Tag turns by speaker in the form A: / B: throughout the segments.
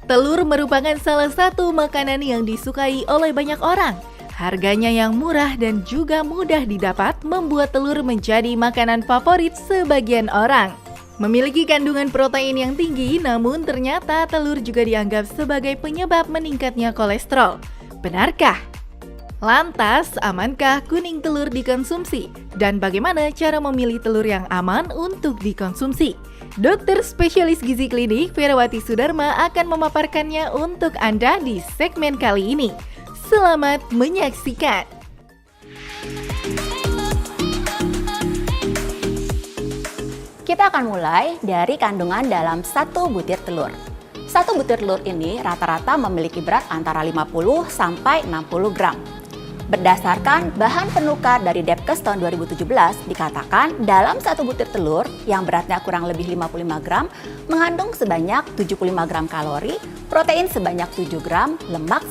A: Telur merupakan salah satu makanan yang disukai oleh banyak orang. Harganya yang murah dan juga mudah didapat membuat telur menjadi makanan favorit sebagian orang. Memiliki kandungan protein yang tinggi, namun ternyata telur juga dianggap sebagai penyebab meningkatnya kolesterol. Benarkah? Lantas, amankah kuning telur dikonsumsi? Dan bagaimana cara memilih telur yang aman untuk dikonsumsi? Dokter spesialis gizi klinik Ferawati Sudarma akan memaparkannya untuk Anda di segmen kali ini. Selamat menyaksikan!
B: Kita akan mulai dari kandungan dalam satu butir telur. Satu butir telur ini rata-rata memiliki berat antara 50 sampai 60 gram. Berdasarkan bahan penukar dari Depkes tahun 2017, dikatakan dalam satu butir telur yang beratnya kurang lebih 55 gram mengandung sebanyak 75 gram kalori, protein sebanyak 7 gram, lemak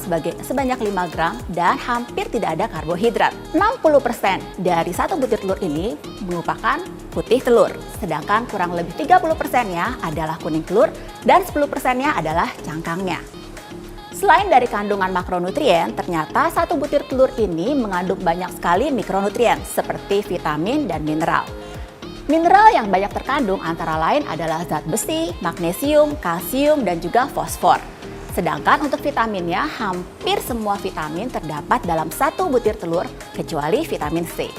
B: sebanyak 5 gram, dan hampir tidak ada karbohidrat. 60% dari satu butir telur ini merupakan putih telur, sedangkan kurang lebih 30%-nya adalah kuning telur dan 10%-nya adalah cangkangnya. Selain dari kandungan makronutrien, ternyata satu butir telur ini mengandung banyak sekali mikronutrien seperti vitamin dan mineral. Mineral yang banyak terkandung antara lain adalah zat besi, magnesium, kalsium, dan juga fosfor. Sedangkan untuk vitaminnya, hampir semua vitamin terdapat dalam satu butir telur kecuali vitamin C.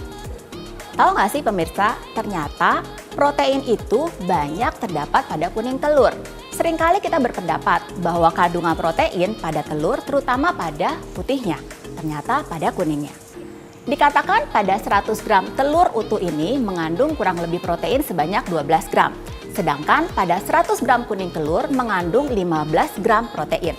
B: Tahu nggak sih pemirsa, ternyata protein itu banyak terdapat pada kuning telur. Seringkali kita berpendapat bahwa kandungan protein pada telur terutama pada putihnya, ternyata pada kuningnya. Dikatakan pada 100 gram telur utuh ini mengandung kurang lebih protein sebanyak 12 gram. Sedangkan pada 100 gram kuning telur mengandung 15 gram protein.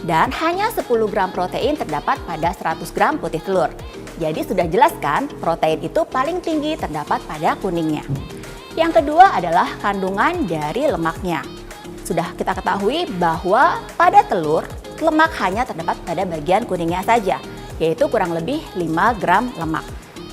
B: Dan hanya 10 gram protein terdapat pada 100 gram putih telur. Jadi sudah jelas kan protein itu paling tinggi terdapat pada kuningnya. Yang kedua adalah kandungan dari lemaknya. Sudah kita ketahui bahwa pada telur, lemak hanya terdapat pada bagian kuningnya saja, yaitu kurang lebih 5 gram lemak.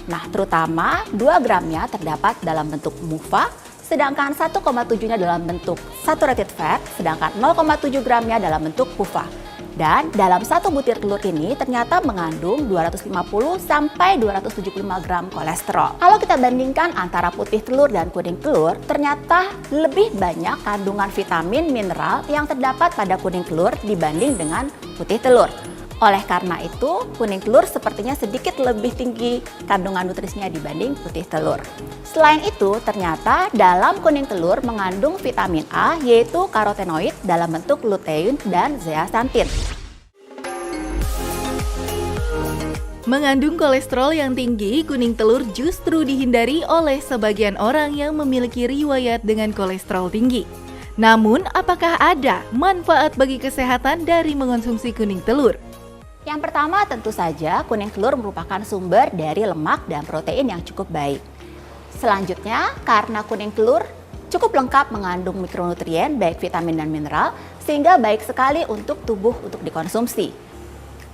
B: Nah, terutama 2 gramnya terdapat dalam bentuk MUFA, sedangkan 1,7-nya dalam bentuk saturated fat, sedangkan 0,7 gramnya dalam bentuk PUFA. Dan dalam satu butir telur ini ternyata mengandung 250 sampai 275 gram kolesterol. Kalau kita bandingkan antara putih telur dan kuning telur, ternyata lebih banyak kandungan vitamin, mineral yang terdapat pada kuning telur dibanding dengan putih telur. Oleh karena itu, kuning telur sepertinya sedikit lebih tinggi kandungan nutrisinya dibanding putih telur. Selain itu, ternyata dalam kuning telur mengandung vitamin A, yaitu karotenoid dalam bentuk lutein dan zeaxanthin.
A: Mengandung kolesterol yang tinggi, kuning telur justru dihindari oleh sebagian orang yang memiliki riwayat dengan kolesterol tinggi. Namun, apakah ada manfaat bagi kesehatan dari mengonsumsi kuning telur?
B: Yang pertama tentu saja kuning telur merupakan sumber dari lemak dan protein yang cukup baik. Selanjutnya, karena kuning telur cukup lengkap mengandung mikronutrien baik vitamin dan mineral sehingga baik sekali untuk tubuh untuk dikonsumsi.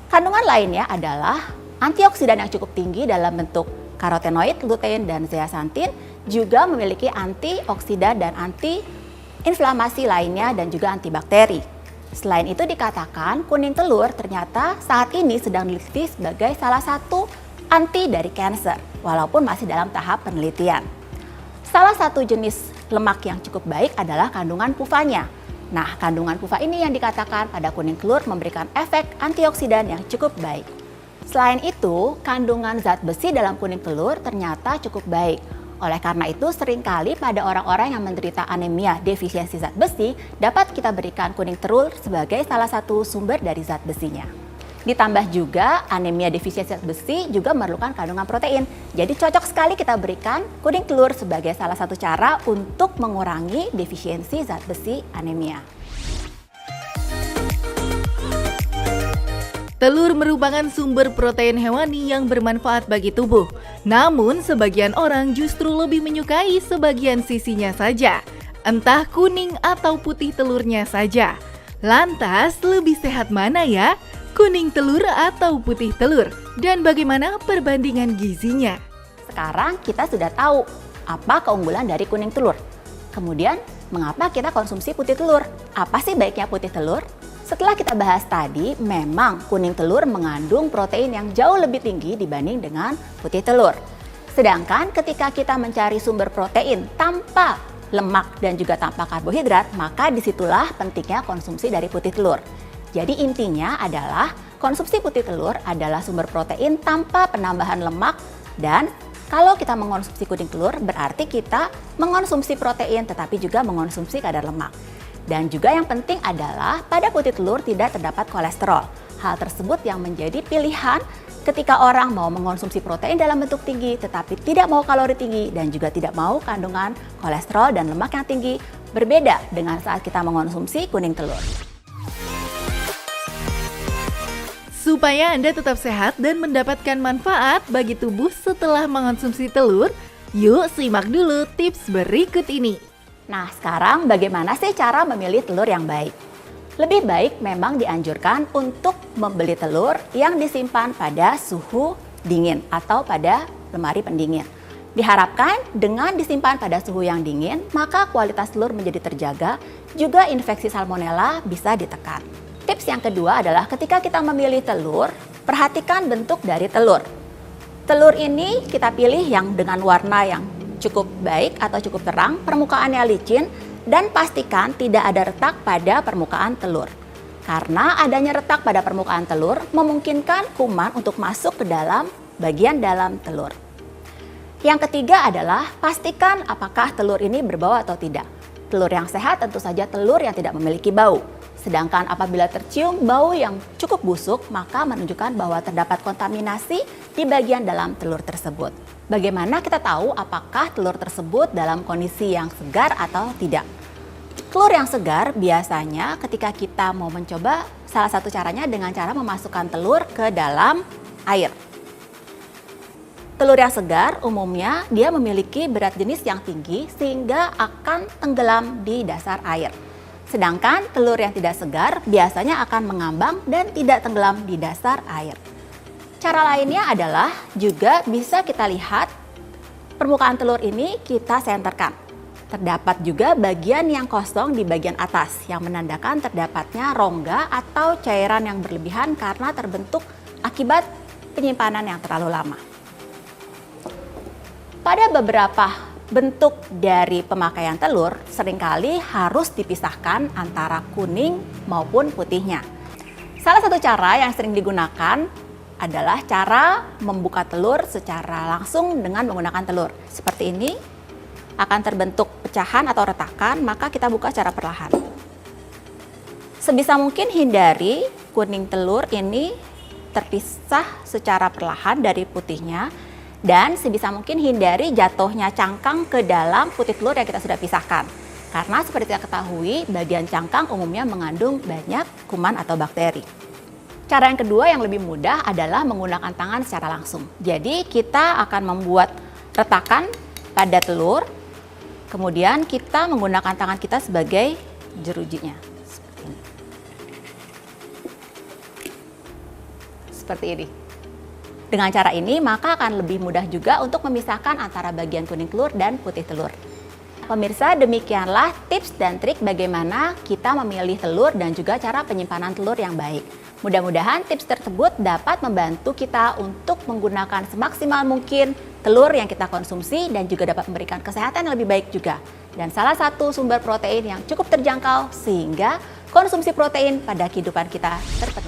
B: Kandungan lainnya adalah antioksidan yang cukup tinggi dalam bentuk karotenoid, lutein, dan zeaxanthin, juga memiliki antioksidan dan anti-inflamasi lainnya dan juga antibakteri. Selain itu dikatakan kuning telur ternyata saat ini sedang diliti sebagai salah satu anti dari kanker, walaupun masih dalam tahap penelitian. Salah satu jenis lemak yang cukup baik adalah kandungan PUFA-nya. Nah, kandungan PUFA ini yang dikatakan pada kuning telur memberikan efek antioksidan yang cukup baik. Selain itu, kandungan zat besi dalam kuning telur ternyata cukup baik. Oleh karena itu, seringkali pada orang-orang yang menderita anemia defisiensi zat besi, dapat kita berikan kuning telur sebagai salah satu sumber dari zat besinya. Ditambah juga, anemia defisiensi zat besi juga memerlukan kandungan protein. Jadi cocok sekali kita berikan kuning telur sebagai salah satu cara untuk mengurangi defisiensi zat besi anemia.
A: Telur merupakan sumber protein hewani yang bermanfaat bagi tubuh. Namun, sebagian orang justru lebih menyukai sebagian sisinya saja, entah kuning atau putih telurnya saja. Lantas, lebih sehat mana ya? Kuning telur atau putih telur? Dan bagaimana perbandingan gizinya?
B: Sekarang kita sudah tahu apa keunggulan dari kuning telur. Kemudian, mengapa kita konsumsi putih telur? Apa sih baiknya putih telur? Setelah kita bahas tadi, memang kuning telur mengandung protein yang jauh lebih tinggi dibanding dengan putih telur. Sedangkan ketika kita mencari sumber protein tanpa lemak dan juga tanpa karbohidrat, maka disitulah pentingnya konsumsi dari putih telur. Jadi intinya adalah konsumsi putih telur adalah sumber protein tanpa penambahan lemak, dan kalau kita mengonsumsi kuning telur berarti kita mengonsumsi protein tetapi juga mengonsumsi kadar lemak. Dan juga yang penting adalah pada putih telur tidak terdapat kolesterol. Hal tersebut yang menjadi pilihan ketika orang mau mengonsumsi protein dalam bentuk tinggi tetapi tidak mau kalori tinggi dan juga tidak mau kandungan kolesterol dan lemak yang tinggi. Berbeda dengan saat kita mengonsumsi kuning telur.
A: Supaya Anda tetap sehat dan mendapatkan manfaat bagi tubuh setelah mengonsumsi telur, yuk simak dulu tips berikut ini.
B: Nah, sekarang bagaimana sih cara memilih telur yang baik? Lebih baik memang dianjurkan untuk membeli telur yang disimpan pada suhu dingin atau pada lemari pendingin. Diharapkan dengan disimpan pada suhu yang dingin, maka kualitas telur menjadi terjaga, juga infeksi salmonella bisa ditekan. Tips yang kedua adalah ketika kita memilih telur, perhatikan bentuk dari telur. Telur ini kita pilih yang dengan warna yang cukup baik atau cukup terang, permukaannya licin, dan pastikan tidak ada retak pada permukaan telur. Karena adanya retak pada permukaan telur memungkinkan kuman untuk masuk ke dalam bagian dalam telur. Yang ketiga adalah pastikan apakah telur ini berbau atau tidak. Telur yang sehat tentu saja telur yang tidak memiliki bau. Sedangkan apabila tercium bau yang cukup busuk, maka menunjukkan bahwa terdapat kontaminasi di bagian dalam telur tersebut. Bagaimana kita tahu apakah telur tersebut dalam kondisi yang segar atau tidak? Telur yang segar biasanya ketika kita mau mencoba, salah satu caranya dengan cara memasukkan telur ke dalam air. Telur yang segar umumnya dia memiliki berat jenis yang tinggi sehingga akan tenggelam di dasar air. Sedangkan telur yang tidak segar biasanya akan mengambang dan tidak tenggelam di dasar air. Cara lainnya adalah juga bisa kita lihat permukaan telur ini kita senterkan. Terdapat juga bagian yang kosong di bagian atas yang menandakan terdapatnya rongga atau cairan yang berlebihan karena terbentuk akibat penyimpanan yang terlalu lama. Pada beberapa bentuk dari pemakaian telur seringkali harus dipisahkan antara kuning maupun putihnya. Salah satu cara yang sering digunakan adalah cara membuka telur secara langsung dengan menggunakan telur. Seperti ini, akan terbentuk pecahan atau retakan, maka kita buka secara perlahan. Sebisa mungkin hindari kuning telur ini terpisah secara perlahan dari putihnya. Dan sebisa mungkin hindari jatuhnya cangkang ke dalam putih telur yang kita sudah pisahkan. Karena seperti kita ketahui, bagian cangkang umumnya mengandung banyak kuman atau bakteri. Cara yang kedua yang lebih mudah adalah menggunakan tangan secara langsung. Jadi kita akan membuat retakan pada telur, kemudian kita menggunakan tangan kita sebagai jerujinya. Seperti ini. Seperti ini. Dengan cara ini, maka akan lebih mudah juga untuk memisahkan antara bagian kuning telur dan putih telur. Pemirsa, demikianlah tips dan trik bagaimana kita memilih telur dan juga cara penyimpanan telur yang baik. Mudah-mudahan tips tersebut dapat membantu kita untuk menggunakan semaksimal mungkin telur yang kita konsumsi dan juga dapat memberikan kesehatan yang lebih baik juga. Dan salah satu sumber protein yang cukup terjangkau sehingga konsumsi protein pada kehidupan kita terpenuhi.